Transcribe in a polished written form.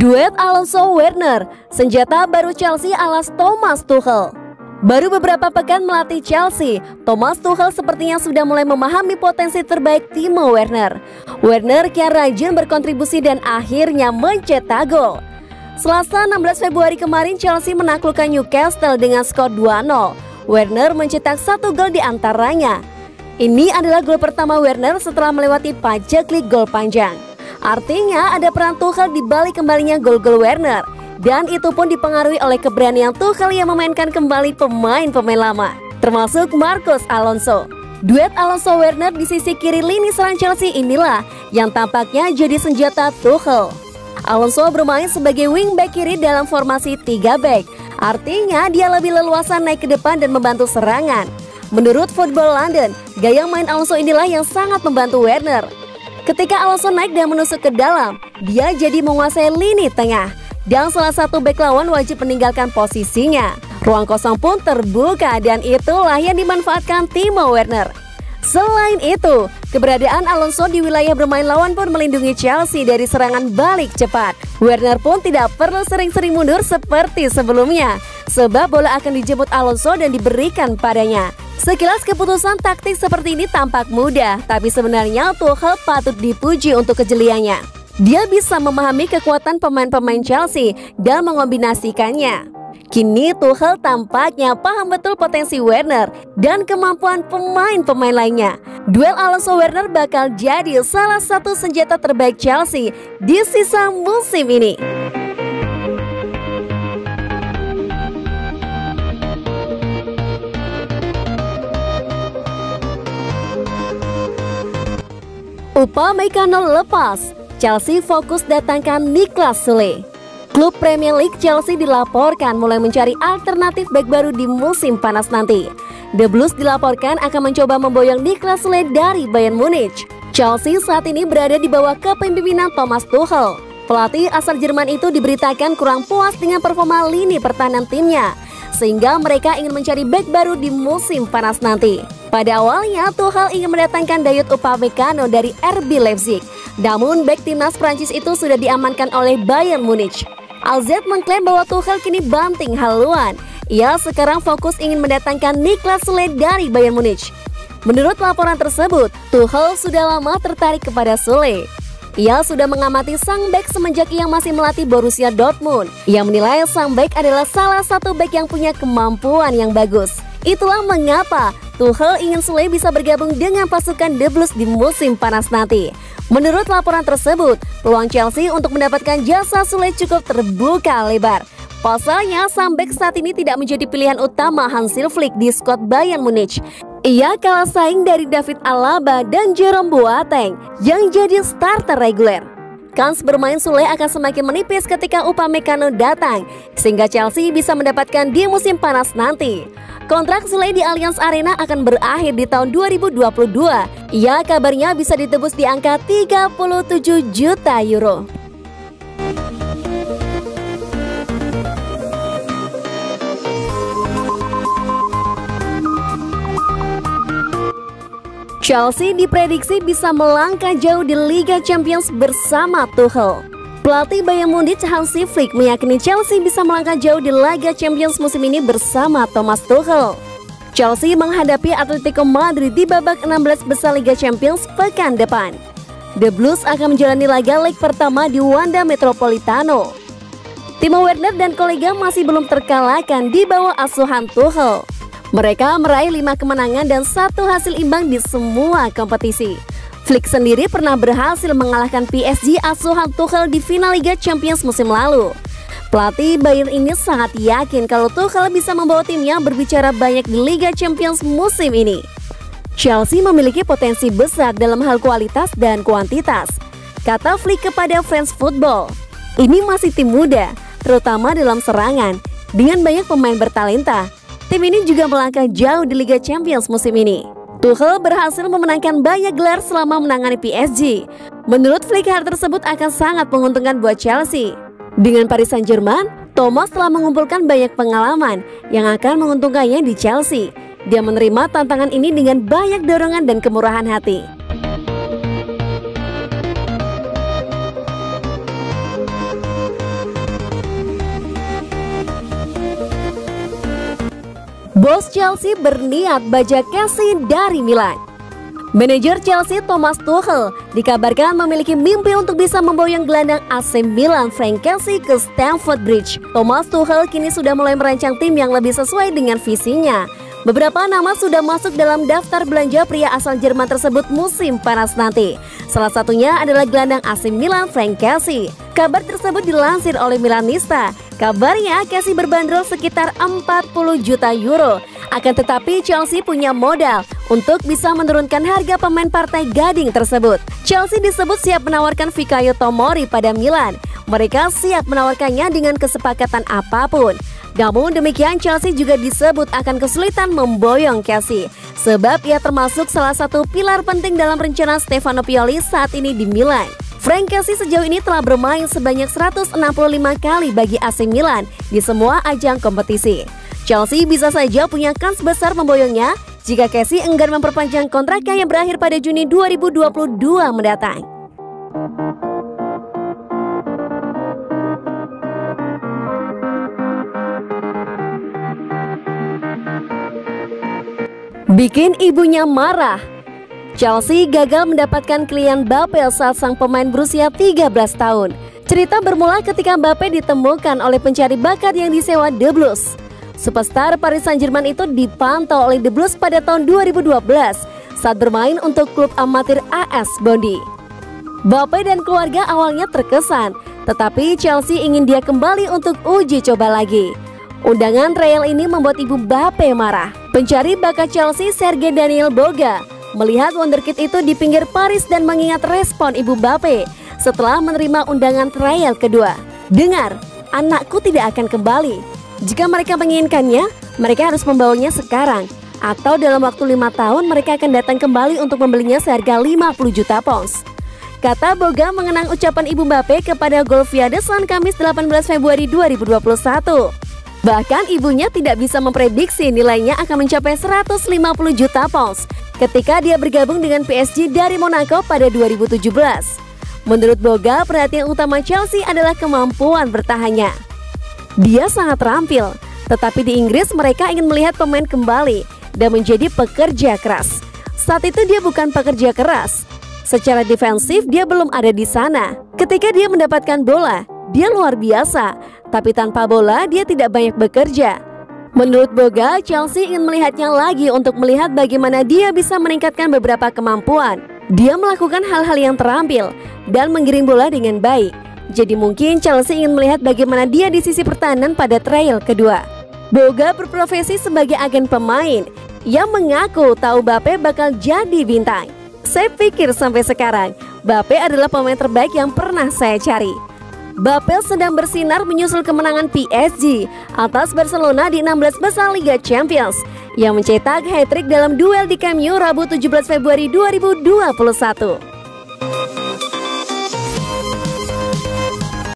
Duet Alonso-Werner, senjata baru Chelsea alas Thomas Tuchel. Baru beberapa pekan melatih Chelsea, Thomas Tuchel sepertinya sudah mulai memahami potensi terbaik Timo Werner. Werner kian rajin berkontribusi dan akhirnya mencetak gol. Selasa 16 Februari kemarin Chelsea menaklukkan Newcastle dengan skor 2-0. Werner mencetak 1 gol di antaranya. Ini adalah gol pertama Werner setelah melewati paceklik gol panjang. Artinya ada peran Tuchel di balik kembalinya gol-gol Werner. Dan itu pun dipengaruhi oleh keberanian Tuchel yang memainkan kembali pemain-pemain lama, termasuk Marcos Alonso. Duet Alonso-Werner di sisi kiri lini serang Chelsea inilah yang tampaknya jadi senjata Tuchel. Alonso bermain sebagai wingback kiri dalam formasi 3 back. Artinya dia lebih leluasa naik ke depan dan membantu serangan. Menurut Football London, gaya main Alonso inilah yang sangat membantu Werner. Ketika Alonso naik dan menusuk ke dalam, dia jadi menguasai lini tengah. Dan salah satu bek lawan wajib meninggalkan posisinya. Ruang kosong pun terbuka dan itulah yang dimanfaatkan Timo Werner. Selain itu, keberadaan Alonso di wilayah bermain lawan pun melindungi Chelsea dari serangan balik cepat. Werner pun tidak perlu sering-sering mundur seperti sebelumnya, sebab bola akan dijemput Alonso dan diberikan padanya. Sekilas keputusan taktik seperti ini tampak mudah, tapi sebenarnya Tuchel patut dipuji untuk kejeliannya. Dia bisa memahami kekuatan pemain-pemain Chelsea dan mengombinasikannya. Kini Tuchel tampaknya paham betul potensi Werner dan kemampuan pemain-pemain lainnya. Duel Alonso-Werner bakal jadi salah satu senjata terbaik Chelsea di sisa musim ini. Upamecano lepas, Chelsea fokus datangkan Niklas Süle. Klub Premier League Chelsea dilaporkan mulai mencari alternatif bek baru di musim panas nanti. The Blues dilaporkan akan mencoba memboyong Niklas Süle dari Bayern Munich. Chelsea saat ini berada di bawah kepemimpinan Thomas Tuchel. Pelatih asal Jerman itu diberitakan kurang puas dengan performa lini pertahanan timnya, sehingga mereka ingin mencari bek baru di musim panas nanti. Pada awalnya Tuchel ingin mendatangkan Dayot Upamecano dari RB Leipzig, namun bek timnas Prancis itu sudah diamankan oleh Bayern Munich. AZ mengklaim bahwa Tuchel kini banting haluan. Ia sekarang fokus ingin mendatangkan Niklas Süle dari Bayern Munich. Menurut laporan tersebut, Tuchel sudah lama tertarik kepada Süle. Ia sudah mengamati sang bek semenjak ia masih melatih Borussia Dortmund. Ia menilai sang bek adalah salah satu bek yang punya kemampuan yang bagus. Itulah mengapa Tuchel ingin Süle bisa bergabung dengan pasukan The Blues di musim panas nanti. Menurut laporan tersebut, peluang Chelsea untuk mendapatkan jasa Süle cukup terbuka lebar. Pasalnya, sang bek saat ini tidak menjadi pilihan utama Hansi Flick di skuad Bayern Munich. Ia kalah saing dari David Alaba dan Jerome Boateng yang jadi starter reguler. Kans bermain Süle akan semakin menipis ketika Upamecano datang, sehingga Chelsea bisa mendapatkan di musim panas nanti. Kontrak Süle di Allianz Arena akan berakhir di tahun 2022. Ia kabarnya bisa ditebus di angka 37 juta euro. Chelsea diprediksi bisa melangkah jauh di Liga Champions bersama Tuchel. Pelatih Bayern Munich Hansi Flick meyakini Chelsea bisa melangkah jauh di Liga Champions musim ini bersama Thomas Tuchel. Chelsea menghadapi Atletico Madrid di babak 16 besar Liga Champions pekan depan. The Blues akan menjalani laga leg pertama di Wanda Metropolitano. Timo Werner dan kolega masih belum terkalahkan di bawah asuhan Tuchel. Mereka meraih 5 kemenangan dan 1 hasil imbang di semua kompetisi. Flick sendiri pernah berhasil mengalahkan PSG asuhan Tuchel di final Liga Champions musim lalu. Pelatih Bayern ini sangat yakin kalau Tuchel bisa membawa timnya berbicara banyak di Liga Champions musim ini. Chelsea memiliki potensi besar dalam hal kualitas dan kuantitas, kata Flick kepada fans football. Ini masih tim muda, terutama dalam serangan, dengan banyak pemain bertalenta. Tim ini juga melangkah jauh di Liga Champions musim ini. Tuchel berhasil memenangkan banyak gelar selama menangani PSG. Menurut Flick, hal tersebut akan sangat menguntungkan buat Chelsea. Dengan Paris Saint-Germain, Thomas telah mengumpulkan banyak pengalaman yang akan menguntungkannya di Chelsea. Dia menerima tantangan ini dengan banyak dorongan dan kemurahan hati. Bos Chelsea berniat bajak Casey dari Milan. Manajer Chelsea Thomas Tuchel dikabarkan memiliki mimpi untuk bisa memboyong gelandang AC Milan Frank Casey ke Stamford Bridge. Thomas Tuchel kini sudah mulai merancang tim yang lebih sesuai dengan visinya. Beberapa nama sudah masuk dalam daftar belanja pria asal Jerman tersebut musim panas nanti. Salah satunya adalah gelandang AC Milan Frank Casey. Kabar tersebut dilansir oleh Milanista. Kabarnya Casey berbanderol sekitar 40 juta euro. Akan tetapi Chelsea punya modal untuk bisa menurunkan harga pemain partai gading tersebut. Chelsea disebut siap menawarkan Fikayo Tomori pada Milan. Mereka siap menawarkannya dengan kesepakatan apapun. Namun demikian Chelsea juga disebut akan kesulitan memboyong Casey, sebab ia termasuk salah satu pilar penting dalam rencana Stefano Pioli saat ini di Milan. Frank Casey sejauh ini telah bermain sebanyak 165 kali bagi AC Milan di semua ajang kompetisi. Chelsea bisa saja punya kans besar memboyongnya jika Casey enggan memperpanjang kontraknya yang berakhir pada Juni 2022 mendatang. Bikin ibunya marah. Chelsea gagal mendapatkan klien Mbappe saat sang pemain berusia 13 tahun. Cerita bermula ketika Mbappe ditemukan oleh pencari bakat yang disewa The Blues. Superstar Paris Saint-Germain itu dipantau oleh The Blues pada tahun 2012 saat bermain untuk klub amatir AS Bondi. Mbappe dan keluarga awalnya terkesan, tetapi Chelsea ingin dia kembali untuk uji coba lagi. Undangan trial ini membuat ibu Mbappe marah. Pencari bakat Chelsea Serge Daniel Boga melihat wonderkid itu di pinggir Paris dan mengingat respon ibu Mbappe setelah menerima undangan trial kedua. Dengar, anakku tidak akan kembali. Jika mereka menginginkannya, mereka harus membawanya sekarang. Atau dalam waktu 5 tahun mereka akan datang kembali untuk membelinya seharga 50 juta pounds. Kata Boga mengenang ucapan ibu Mbappe kepada Golfia The Sun Kamis 18 Februari 2021. Bahkan ibunya tidak bisa memprediksi nilainya akan mencapai 150 juta pounds ketika dia bergabung dengan PSG dari Monaco pada 2017. Menurut Boga, perhatian utama Chelsea adalah kemampuan bertahannya. Dia sangat terampil, tetapi di Inggris mereka ingin melihat pemain kembali dan menjadi pekerja keras. Saat itu dia bukan pekerja keras. Secara defensif dia belum ada di sana. Ketika dia mendapatkan bola, dia luar biasa, tapi tanpa bola dia tidak banyak bekerja. Menurut Boga, Chelsea ingin melihatnya lagi untuk melihat bagaimana dia bisa meningkatkan beberapa kemampuan. Dia melakukan hal-hal yang terampil dan menggiring bola dengan baik. Jadi mungkin Chelsea ingin melihat bagaimana dia di sisi pertahanan pada trial kedua. Boga berprofesi sebagai agen pemain yang mengaku tahu Mbappe bakal jadi bintang. Saya pikir sampai sekarang Mbappe adalah pemain terbaik yang pernah saya cari. Mbappe sedang bersinar menyusul kemenangan PSG atas Barcelona di 16 besar Liga Champions yang mencetak hat-trick dalam duel di Camp Nou Rabu 17 Februari 2021.